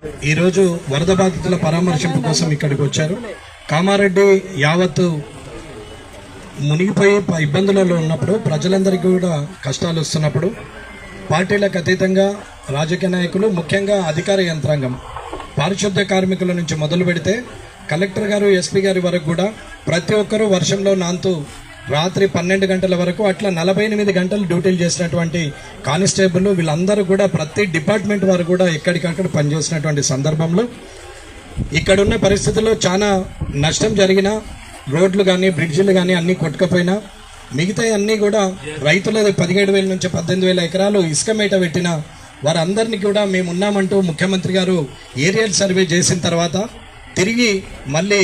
ఈరోజు వరద బాధితుల పరామర్శింపు కోసం ఇక్కడికి వచ్చారు. కామారెడ్డి యావత్తు మునిగిపోయి ఇబ్బందులలో ఉన్నప్పుడు, ప్రజలందరికీ కూడా కష్టాలు వస్తున్నప్పుడు పార్టీలకు అతీతంగా రాజకీయ నాయకులు, ముఖ్యంగా అధికార యంత్రాంగం, పారిశుద్ధ్య కార్మికుల నుంచి మొదలు పెడితే కలెక్టర్ గారు, ఎస్పీ గారి వరకు కూడా ప్రతి ఒక్కరూ వర్షంలో నాంతూ రాత్రి 12 గంటల వరకు అట్లా 48 గంటలు డ్యూటీలు చేసినటువంటి కానిస్టేబుల్, వీళ్ళందరూ కూడా ప్రతి డిపార్ట్మెంట్ వారు కూడా ఎక్కడికక్కడ పనిచేసినటువంటి సందర్భంలో ఇక్కడున్న పరిస్థితుల్లో చాలా నష్టం జరిగిన, రోడ్లు కానీ బ్రిడ్జిలు కానీ అన్నీ కొట్టుకపోయినా, మిగతా అన్నీ కూడా రైతులది 17,000 నుంచి 18,000 ఎకరాలు ఇసుక మేట పెట్టిన వారందరినీ కూడా మేము ఉన్నామంటూ ముఖ్యమంత్రి గారు ఏరియల్ సర్వే చేసిన తర్వాత తిరిగి మళ్ళీ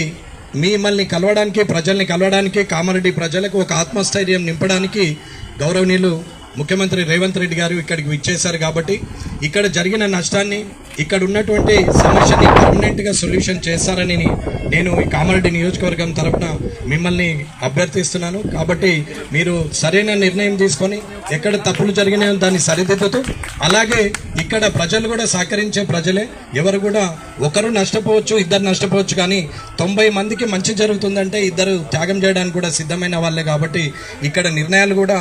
మిమ్మల్ని కలవడానికి, ప్రజల్ని కలవడానికి, కామారెడ్డి ప్రజలకు ఒక ఆత్మస్థైర్యం నింపడానికి గౌరవనీయులు ముఖ్యమంత్రి రేవంత్ రెడ్డి గారు ఇక్కడికి విచ్చేశారు. కాబట్టి ఇక్కడ జరిగిన నష్టాన్ని, ఇక్కడ ఉన్నటువంటి సమస్యని పర్మనెంట్గా సొల్యూషన్ చేస్తారని నేను ఈ కామారెడ్డి నియోజకవర్గం తరఫున మిమ్మల్ని అభ్యర్థిస్తున్నాను. కాబట్టి మీరు సరైన నిర్ణయం తీసుకొని ఎక్కడ తప్పులు జరిగినాయో దాన్ని సరిదిద్దుతూ, అలాగే ఇక్కడ ప్రజలు కూడా సహకరించే ప్రజలే, ఎవరు కూడా ఒకరు నష్టపోవచ్చు, ఇద్దరు నష్టపోవచ్చు, కానీ 90 మందికి మంచి జరుగుతుందంటే ఇద్దరు త్యాగం చేయడానికి కూడా సిద్ధమైన వాళ్ళే. కాబట్టి ఇక్కడ నిర్ణయాలు కూడా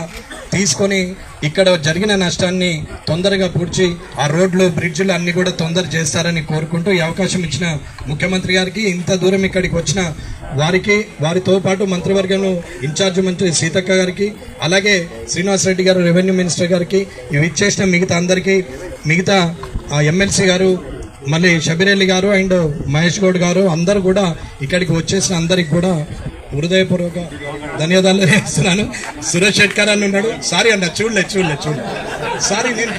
తీసుకొని ఇక్కడ జరిగిన నష్టాన్ని తొందరగా పూడ్చి ఆ రోడ్లు బ్రిడ్జ్లు అన్ని కూడా తొందర చేస్తారని కోరుకుంటూ ఈ అవకాశం ఇచ్చిన ముఖ్యమంత్రి గారికి, ఇంత దూరం ఇక్కడికి వచ్చిన వారికి, వారితో పాటు మంత్రివర్గంలో ఇన్ఛార్జ్ మంత్రి సీతక్క గారికి, అలాగే శ్రీనివాస్ రెడ్డి గారు రెవెన్యూ మినిస్టర్ గారికి, ఇవి ఇచ్చేసిన మిగతా అందరికీ, మిగతా ఎమ్మెల్సీ గారు, మళ్ళీ షబీరెల్లి గారు అండ్ మహేష్ గౌడ్ గారు అందరూ కూడా ఇక్కడికి వచ్చేసిన అందరికి కూడా హృదయపూర్వక ధన్యవాదాలు ఇస్తున్నాను. సురేష్ షెట్కర్ అని ఉన్నాడు, సారీ అన్న, చూడలే సారీ, నేను